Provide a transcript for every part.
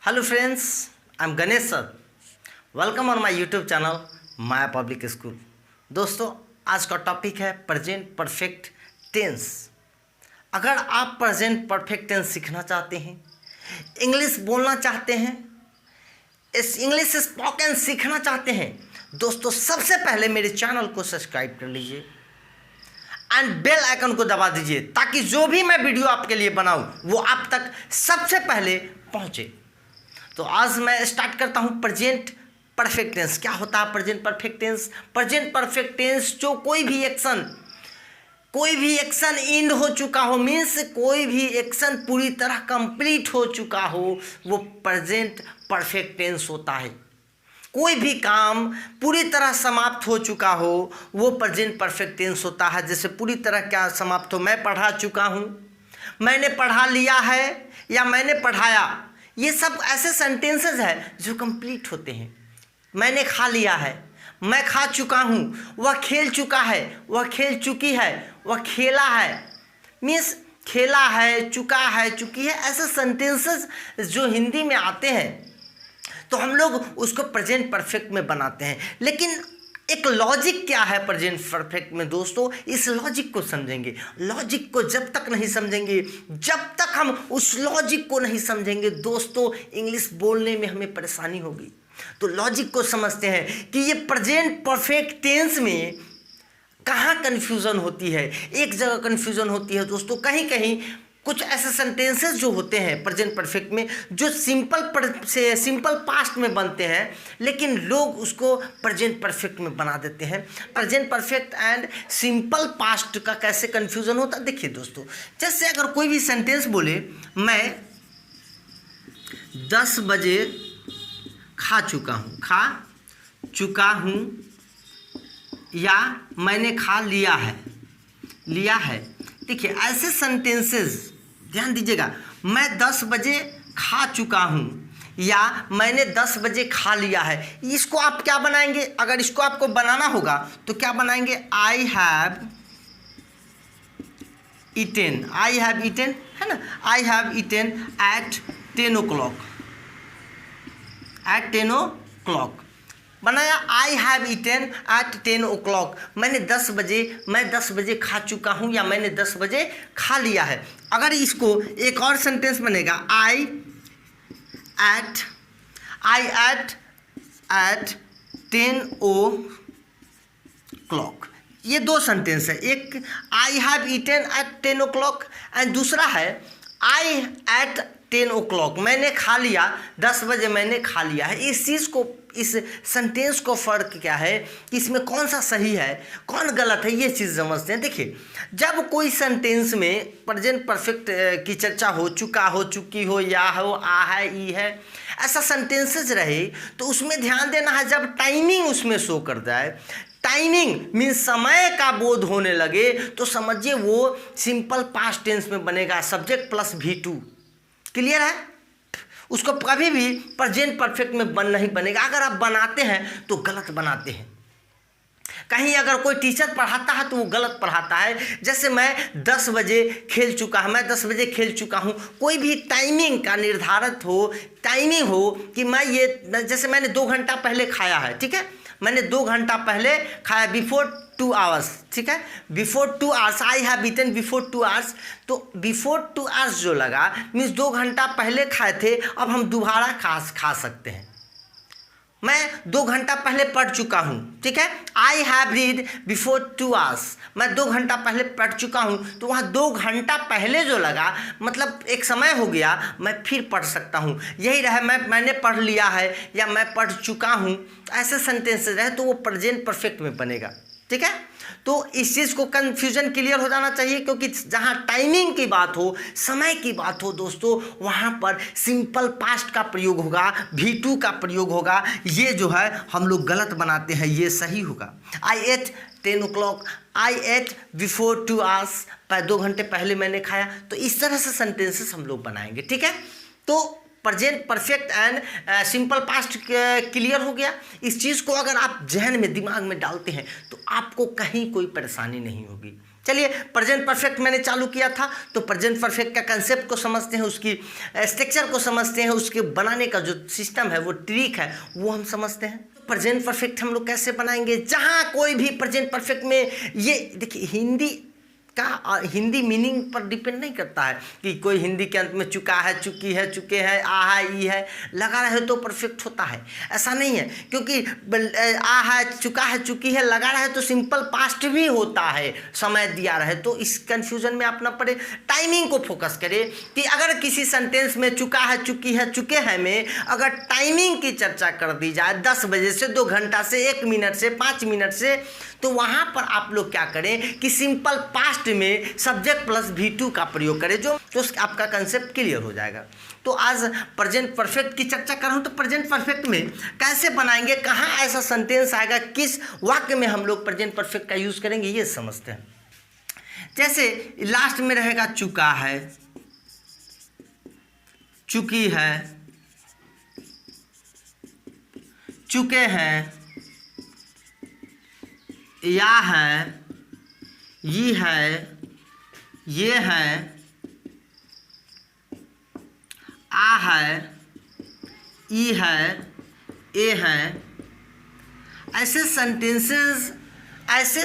Hello friends, I am Ganesh sir. Welcome on my YouTube channel Maya public school. दोस्तों, आज का topic है present perfect tense. अगर आप प्रेजेंट परफेक्ट टेंस सीखना चाहते हैं, इंग्लिश बोलना चाहते हैं, इस इंग्लिश स्पोकन सीखना चाहते हैं, दोस्तों सबसे पहले मेरे चैनल को सब्सक्राइब कर लीजिए एंड बेल आइकन को दबा दीजिए ताकि जो भी मैं वीडियो आपके लिए बनाऊं वो आप तक सबसे पहले पहुंचे। तो आज मैं स्टार्ट करता हूं प्रेजेंट परफेक्ट टेंस। क्या होता है present perfect tense? Present perfect tense जो कोई भी एक्शन एंड हो चुका हो, मीन्स कोई भी एक्शन पूरी तरह कंप्लीट हो चुका हो, वो प्रेजेंट परफेक्ट टेंस होता है। कोई भी काम पूरी तरह समाप्त हो चुका हो वो प्रेजेंट परफेक्ट टेंस होता है। जैसे पूरी तरह क्या समाप्त हो, मैं पढ़ा चुका हूँ, मैंने पढ़ा लिया है या मैंने पढ़ाया, ये सब ऐसे सेंटेंसेस हैं जो कंप्लीट होते हैं। मैंने खा लिया है, मैं खा चुका हूँ, वह खेल चुका है, वह खेल चुकी है, वह खेला है, मीन्स खेला है, चुका है, चुकी है। ऐसे सेंटेंसेस जो हिंदी में आते हैं तो हम लोग उसको प्रेजेंट परफेक्ट में बनाते हैं। लेकिन एक लॉजिक क्या है प्रेजेंट परफेक्ट में दोस्तों, इस लॉजिक को समझेंगे। लॉजिक को जब तक नहीं समझेंगे, जब तक हम उस लॉजिक को नहीं समझेंगे दोस्तों, इंग्लिश बोलने में हमें परेशानी होगी। तो लॉजिक को समझते हैं कि ये प्रेजेंट परफेक्ट टेंस में कहाँ कन्फ्यूज़न होती है। एक जगह कन्फ्यूज़न होती है दोस्तों, कहीं कहीं कुछ ऐसे सेंटेंसेस जो होते हैं प्रेजेंट परफेक्ट में जो सिंपल पास्ट में बनते हैं, लेकिन लोग उसको प्रेजेंट परफेक्ट में बना देते हैं। Present perfect and simple past का कैसे कन्फ्यूज़न होता है, देखिए दोस्तों। जैसे अगर कोई भी सेंटेंस बोले, मैं 10 बजे खा चुका हूँ या मैंने खा लिया है। देखिए ऐसे सेंटेंसेस ध्यान दीजिएगा, मैं 10 बजे खा चुका हूँ या मैंने 10 बजे खा लिया है। इसको आप क्या बनाएंगे? अगर इसको आपको बनाना होगा तो क्या बनाएंगे? आई हैव ईटेन है ना, आई हैव ईटेन एट 10 o'clock बनाया। आई हैव ईटेन एट 10 o'clock, मैं 10 बजे खा चुका हूँ या मैंने 10 बजे खा लिया है। अगर इसको एक और सेंटेंस बनेगा, आई एट 10 o'clock। ये दो सेंटेंस है, एक I have eaten at 10 o'clock and दूसरा है आई एट 10 o'clock, मैंने खा लिया, 10 बजे मैंने खा लिया है। इस सेंटेंस को फ़र्क क्या है कि इसमें कौन सा सही है कौन गलत है, ये चीज़ समझते हैं। देखिए, जब कोई सेंटेंस में प्रेजेंट परफेक्ट की चर्चा हो, चुका हो, चुकी हो, या हो, आ है, ई है, ऐसा सेंटेंसेस रहे तो उसमें ध्यान देना है। जब टाइमिंग उसमें शो कर जाए, टाइमिंग मीन्स समय का बोध होने लगे, तो समझिए वो सिंपल पास्ट टेंस में बनेगा, सब्जेक्ट प्लस V2। क्लियर है? उसको कभी भी प्रेजेंट परफेक्ट में नहीं बनेगा। अगर आप बनाते हैं तो गलत बनाते हैं। कहीं अगर कोई टीचर पढ़ाता है तो वो गलत पढ़ाता है। जैसे मैं 10 बजे खेल चुका हूँ, कोई भी टाइमिंग का निर्धारित हो, टाइमिंग हो कि जैसे मैंने 2 घंटा पहले खाया है, ठीक है, मैंने 2 घंटा पहले खाया, बिफोर 2 hours, ठीक है, before 2 hours, I have eaten before 2 hours। तो बिफोर 2 hours जो लगा मीन्स 2 घंटा पहले खाए थे, अब हम दोबारा खा सकते हैं। मैं 2 घंटा पहले पढ़ चुका हूँ, ठीक है, आई हैव रीड बिफोर 2 hours, मैं 2 घंटा पहले पढ़ चुका हूँ, तो वहाँ 2 घंटा पहले जो लगा मतलब एक समय हो गया, मैं फिर पढ़ सकता हूँ। यही रहे मैंने पढ़ लिया है या मैं पढ़ चुका हूँ, ऐसे सेंटेंसेस रहे तो वो प्रेजेंट परफेक्ट में बनेगा। ठीक है, तो इस चीज़ को कन्फ्यूजन क्लियर हो जाना चाहिए, क्योंकि जहाँ टाइमिंग की बात हो, समय की बात हो दोस्तों, वहाँ पर सिंपल पास्ट का प्रयोग होगा, V2 का प्रयोग होगा। ये जो है हम लोग गलत बनाते हैं, ये सही होगा। आई एट 10 o'clock, आई एट बिफोर 2 hours, 2 घंटे पहले मैंने खाया। तो इस तरह से सेंटेंसेस हम लोग बनाएंगे। ठीक है, तो present perfect and simple past clear हो गया। इस चीज़ को अगर आप जहन में, दिमाग में डालते हैं तो आपको कहीं कोई परेशानी नहीं होगी। चलिए प्रेजेंट परफेक्ट मैंने चालू किया था, तो प्रेजेंट परफेक्ट का कंसेप्ट को समझते हैं, उसकी स्ट्रक्चर को समझते हैं, उसके बनाने का जो सिस्टम है, वो ट्रिक है, वो हम समझते हैं। प्रेजेंट परफेक्ट हम लोग कैसे बनाएंगे, जहाँ कोई भी प्रेजेंट परफेक्ट में, ये देखिए हिंदी मीनिंग पर डिपेंड नहीं करता है कि कोई हिंदी के अंत में चुका है, चुकी है, चुके हैं, आ है, ई है लगा रहे तो परफेक्ट होता है, ऐसा नहीं है। क्योंकि आ है, चुका है, चुकी है लगा रहे तो सिंपल पास्ट भी होता है, समय दिया रहे तो इस कंफ्यूजन में आप ना पड़े, टाइमिंग को फोकस करें कि अगर किसी सेंटेंस में चुका है, चुकी है, चुके हैं में अगर टाइमिंग की चर्चा कर दी जाए 10 बजे से 2 घंटा से 1 मिनट से 5 मिनट से, तो वहाँ पर आप लोग क्या करें कि सिंपल पास्ट में सब्जेक्ट प्लस V2 का प्रयोग करें, जो तो आपका कंसेप्ट क्लियर हो जाएगा। तो आज प्रेजेंट परफेक्ट की चर्चा कर रहा हूँ, तो प्रेजेंट परफेक्ट में कैसे बनाएंगे, कहाँ ऐसा सेंटेंस आएगा, किस वाक्य में हम लोग प्रेजेंट परफेक्ट का यूज़ करेंगे, ये समझते हैं। जैसे लास्ट में रहेगा चुका है, चुकी है, चुके हैं, या है, ये है, ये है, आ है, ई है, ए है। ऐसे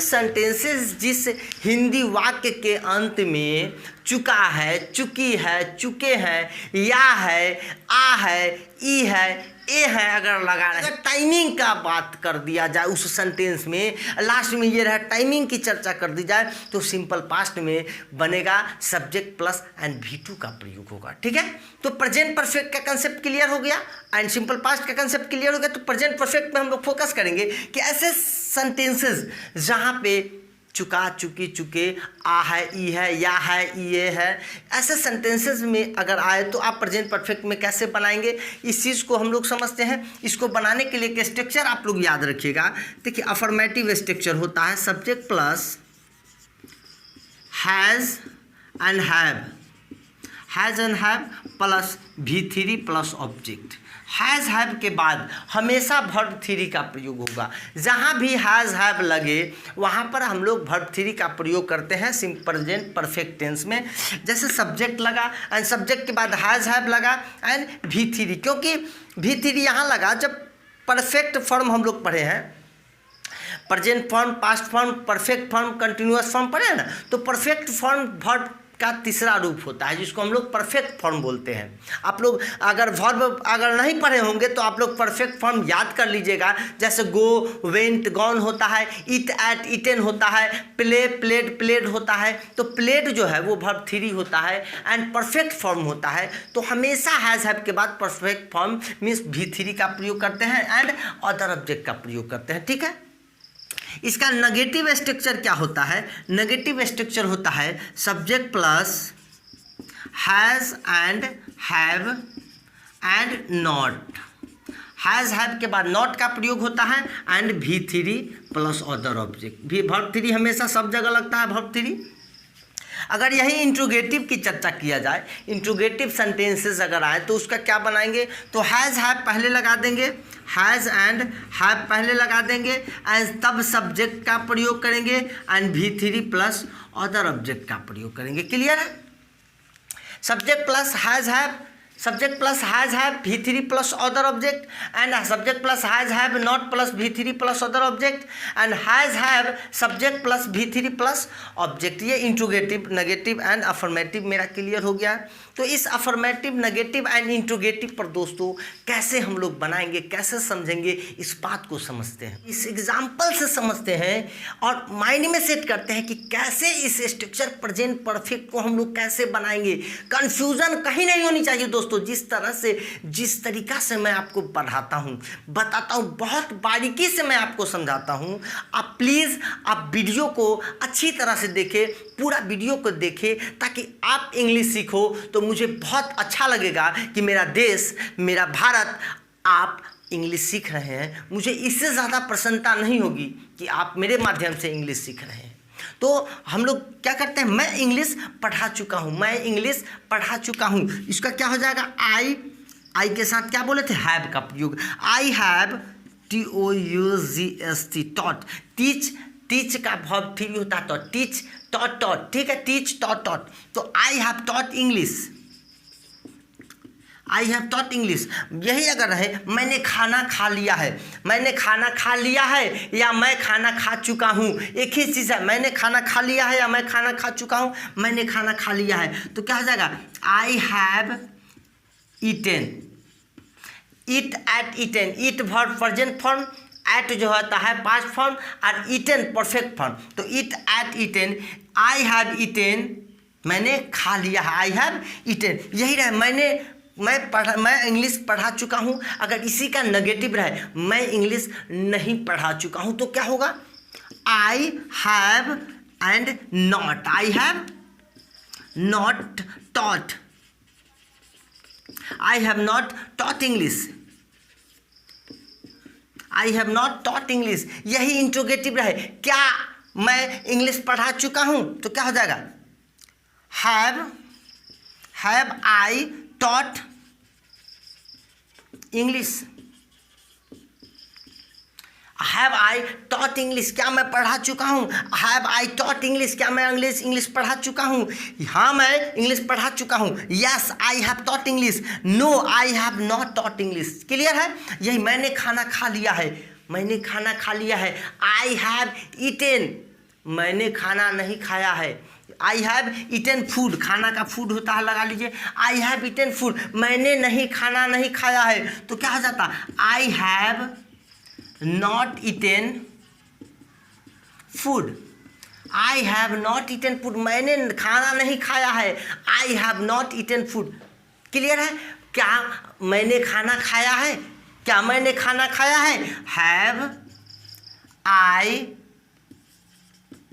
सेंटेंसेस जिस हिंदी वाक्य के अंत में चुका है, चुकी है, चुके हैं, या है, आ है, ई है, ए है अगर लगा रहे, अगर टाइमिंग का बात कर दिया जाए उस सेंटेंस में, लास्ट में ये रहा टाइमिंग की चर्चा कर दी जाए, तो सिंपल पास्ट में बनेगा सब्जेक्ट प्लस एंड V2 का प्रयोग होगा। ठीक है, तो प्रेजेंट परफेक्ट का कंसेप्ट क्लियर हो गया एंड सिंपल पास्ट का कंसेप्ट क्लियर हो गया। तो प्रेजेंट परफेक्ट में हम लोग फोकस करेंगे कि ऐसे सेंटेंसेस जहाँ पे चुका, चुकी, चुके, आ है, ई है, या है, ये है, ऐसे सेंटेंसेस में अगर आए तो आप प्रेजेंट परफेक्ट में कैसे बनाएंगे, इस चीज़ को हम लोग समझते हैं। इसको बनाने के लिए एक स्ट्रक्चर आप लोग याद रखिएगा। देखिए अफर्मेटिव स्ट्रक्चर होता है subject plus has and have plus V3 plus object. Has have के बाद हमेशा वर्ब 3 का प्रयोग होगा। जहाँ भी हैज़ हैव लगे वहाँ पर हम लोग वर्ब 3 का प्रयोग करते हैं प्रेजेंट परफेक्ट टेंस में। जैसे सब्जेक्ट लगा एंड सब्जेक्ट के बाद हैज़ हैव लगा एंड V3, क्योंकि V3 यहाँ लगा जब परफेक्ट फॉर्म हम लोग पढ़े हैं, present form, past form, perfect form, continuous form पढ़े हैं ना, तो परफेक्ट फॉर्म वर्ब का तीसरा रूप होता है जिसको हम लोग परफेक्ट फॉर्म बोलते हैं। आप लोग अगर वर्ब अगर नहीं पढ़े होंगे तो आप लोग परफेक्ट फॉर्म याद कर लीजिएगा। जैसे गो, वेंट, गॉन होता है, ईट, एट, ईटन होता है, प्ले, प्लेड, प्लेड होता है। तो प्लेड जो है वो वर्ब 3 होता है एंड परफेक्ट फॉर्म होता है। तो हमेशा हैज़ हैव के बाद परफेक्ट फॉर्म मीन्स V3 का प्रयोग करते हैं एंड अदर ऑब्जेक्ट का प्रयोग करते हैं। ठीक है, इसका नेगेटिव स्ट्रक्चर क्या होता है, नेगेटिव स्ट्रक्चर होता है subject plus has and have and not. Has have के बाद नॉट का प्रयोग होता है and V3 plus other object. भी वर्ब 3 हमेशा सब जगह लगता है वर्ब 3। अगर यही इंट्रोगेटिव की चर्चा किया जाए, इंट्रोगेटिव सेंटेंसेस अगर आए तो उसका क्या बनाएंगे, तो हैज़ हैव पहले लगा देंगे, हैज़ एंड हैव पहले लगा देंगे एंड तब सब्जेक्ट का प्रयोग करेंगे and V3 plus other object का प्रयोग करेंगे। क्लियर है, subject plus has have V3 plus other object and subject plus has have not plus V3 plus other object and has have subject plus V3 plus object. ये interrogative, negative and affirmative मेरा clear हो गया। तो इस affirmative, negative and interrogative पर दोस्तों कैसे हम लोग बनाएंगे, कैसे समझेंगे, इस बात को समझते हैं, इस एग्जाम्पल से समझते हैं और माइंड में सेट करते हैं कि कैसे इस स्ट्रक्चर प्रेजेंट परफेक्ट को हम लोग कैसे बनाएंगे। कन्फ्यूजन कहीं नहीं होनी चाहिए दोस्तों। जिस तरह से, जिस तरीका से मैं आपको पढ़ाता हूँ, बताता हूँ, बहुत बारीकी से मैं आपको समझाता हूँ, आप प्लीज़ आप वीडियो को अच्छी तरह से देखें, पूरा वीडियो को देखें ताकि आप इंग्लिश सीखो। तो मुझे बहुत अच्छा लगेगा कि मेरा देश, मेरा भारत, आप इंग्लिश सीख रहे हैं। मुझे इससे ज़्यादा प्रसन्नता नहीं होगी कि आप मेरे माध्यम से इंग्लिश सीख रहे हैं। तो हम लोग क्या करते हैं, मैं इंग्लिश पढ़ा चुका हूँ, इसका क्या हो जाएगा, आई के साथ क्या बोले थे, हैव का प्रयोग। I have TOUGHT, taught, teach teach का वर्ब थ्री होता है टॉट, टीच टॉट टॉट, ठीक है, टीच टॉट टॉट। तो I have taught English, I have taught English. यही अगर रहे मैंने खाना खा लिया है, मैंने खाना खा लिया है या मैं खाना खा चुका हूँ, एक ही चीज़ है, मैंने खाना खा लिया है या मैं खाना खा चुका हूँ, मैंने खाना खा लिया है। तो क्या हो जाएगा, I have eaten, eat ate eaten, eat verb present form, ate जो होता है पास्ट फॉर्म और ईटेन परफेक्ट फॉर्म। तो eat ate eaten, I have eaten, मैंने खा लिया है, आई हैव ईटेन। यही रहे मैं इंग्लिश पढ़ा चुका हूँ। अगर इसी का नेगेटिव रहे मैं इंग्लिश नहीं पढ़ा चुका हूँ तो क्या होगा, I have and not, I have not taught, I have not taught English, I have not taught English. यही इंट्रोगेटिव रहे, क्या मैं इंग्लिश पढ़ा चुका हूँ, तो क्या हो जाएगा, have I taught English, have I taught English, क्या मैं पढ़ा चुका हूँ, हैव आई टॉट इंग्लिश, क्या मैं इंग्लिश पढ़ा चुका हूँ, हाँ मैं इंग्लिश पढ़ा चुका हूँ, yes I have taught English, no I have not taught English. Clear है, यही मैंने खाना खा लिया है, मैंने खाना खा लिया है, आई हैव ईटेन, मैंने खाना नहीं खाया है, आई हैव ईटेन फूड, खाना का फूड होता है लगा लीजिए, आई हैव ईटेन फूड, मैंने नहीं खाना नहीं खाया है। तो क्या हो जाता, आई have not eaten food, I have not eaten food, मैंने खाना नहीं खाया है, आई have not eaten food. Clear है, क्या मैंने खाना खाया है, क्या मैंने खाना खाया है, have I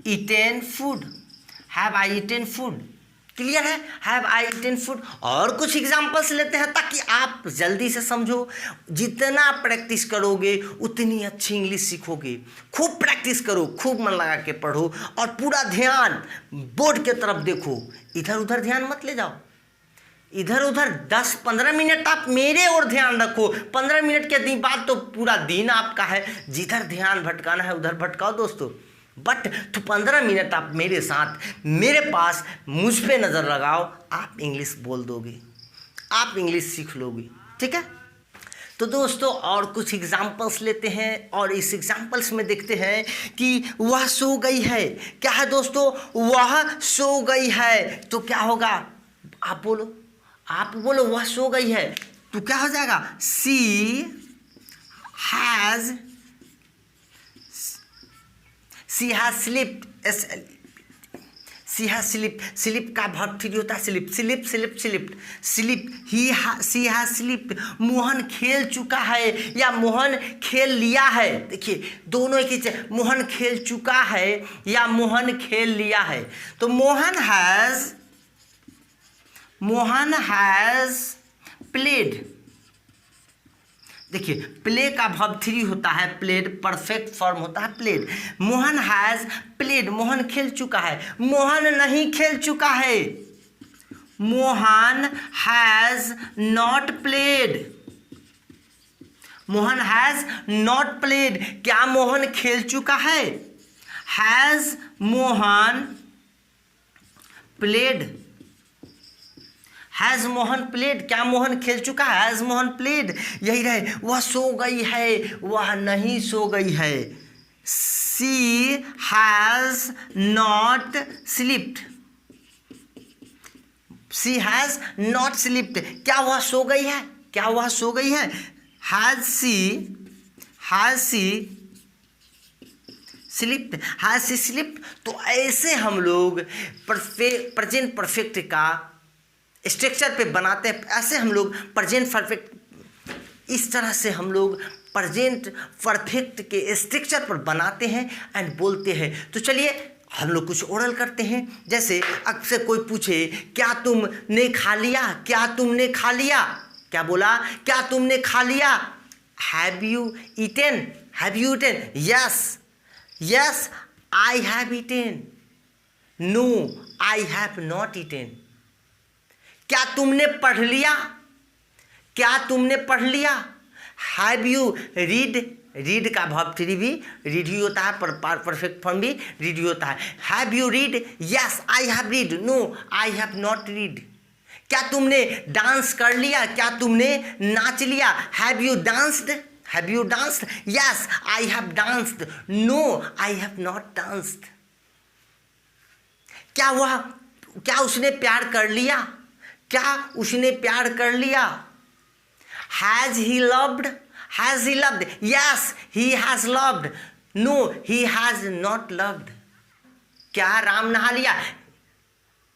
eaten food, have I eaten food. Clear है, हैव आई ईटेन फूड। और कुछ एग्जांपल्स लेते हैं ताकि आप जल्दी से समझो। जितना प्रैक्टिस करोगे उतनी अच्छी इंग्लिश सीखोगे। खूब प्रैक्टिस करो, खूब मन लगा के पढ़ो और पूरा ध्यान बोर्ड के तरफ देखो, इधर उधर ध्यान मत ले जाओ। इधर उधर 10-15 मिनट आप मेरे और ध्यान रखो, 15 मिनट के बाद तो पूरा दिन आपका है। जिधर ध्यान भटकाना है उधर भटकाओ दोस्तों, बट तो 15 मिनट आप मेरे साथ मेरे पास मुझ पे नज़र लगाओ, आप इंग्लिश बोल दोगे, आप इंग्लिश सीख लोगे। ठीक है, तो दोस्तों और कुछ एग्जाम्पल्स लेते हैं और इस एग्जाम्पल्स में देखते हैं कि वह सो गई है। क्या है दोस्तों, वह सो गई है। तो क्या होगा, आप बोलो वह सो गई है। तो क्या हो जाएगा, she has slipped, she has slip का वर्ब थ्री होता है slip, she has slipped. Mohan खेल चुका है या मोहन खेल लिया है। देखिए दोनों एक ही चीज, मोहन खेल चुका है या मोहन खेल लिया है। तो मोहन हैज प्लेड। देखिए प्ले का वर्ब थ्री होता है प्लेड, परफेक्ट फॉर्म होता है played. Mohan has played, Mohan खेल चुका है, मोहन नहीं खेल चुका है। Mohan has not played, Mohan has not played. क्या मोहन खेल चुका है, has Mohan played, has Mohan played. क्या मोहन खेल चुका है, हैज मोहन प्लेड। यही रहे, वह सो गई है, वह नहीं सो गई है। She has not slipped, she has not slipped. क्या वह सो गई है, क्या वह सो गई है, has she slipped, has she slipped. तो ऐसे हम लोग प्रेजेंट परफेक्ट का स्ट्रक्चर पे बनाते हैं। ऐसे हम लोग प्रेजेंट परफेक्ट, इस तरह से हम लोग प्रेजेंट परफेक्ट के स्ट्रक्चर पर बनाते हैं एंड बोलते हैं। तो चलिए हम लोग कुछ ओरल करते हैं। जैसे अक्सर कोई पूछे क्या तुमने खा लिया, क्या तुमने खा लिया, क्या बोला, क्या तुमने खा लिया। Have you eaten, have you eaten, yes I have eaten, no I have not eaten. क्या तुमने पढ़ लिया, क्या तुमने पढ़ लिया। हैव यू रीड का वर्ब थ्री भी रीड ही होता है, परफेक्ट फॉर्म भी रीड ही होता है। Have you read? Yes I have read. No I have not read. क्या तुमने डांस कर लिया? क्या तुमने नाच लिया? Have you danced? Have you danced? Yes I have danced. No I have not danced. क्या उसने प्यार कर लिया? क्या उसने प्यार कर लिया? Has he loved? Has he loved? Yes he has loved. No he has not loved. क्या राम नहा लिया?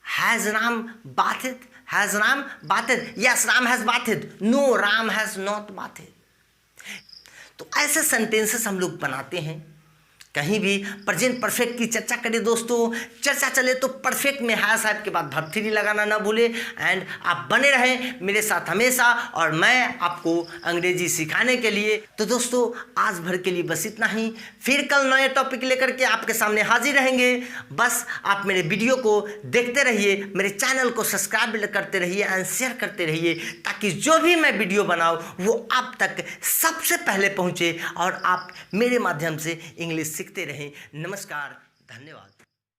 Has Ram bathed? Has Ram bathed? Yes Ram has bathed. No Ram has not bathed. तो ऐसे सेंटेंसेस हम लोग बनाते हैं। कहीं भी प्रेजेंट परफेक्ट की चर्चा करें दोस्तों, चर्चा चले तो परफेक्ट में हैज हैव के बाद वर्ब थ्री लगाना ना भूले। एंड आप बने रहें मेरे साथ हमेशा, और मैं आपको अंग्रेजी सिखाने के लिए। तो दोस्तों आज भर के लिए बस इतना ही। फिर कल नए टॉपिक लेकर के आपके सामने हाजिर रहेंगे। बस आप मेरे वीडियो को देखते रहिए, मेरे चैनल को सब्सक्राइब करते रहिए एंड शेयर करते रहिए, ताकि जो भी मैं वीडियो बनाऊँ वो आप तक सबसे पहले पहुँचे और आप मेरे माध्यम से इंग्लिश सीखते रहें। नमस्कार, धन्यवाद।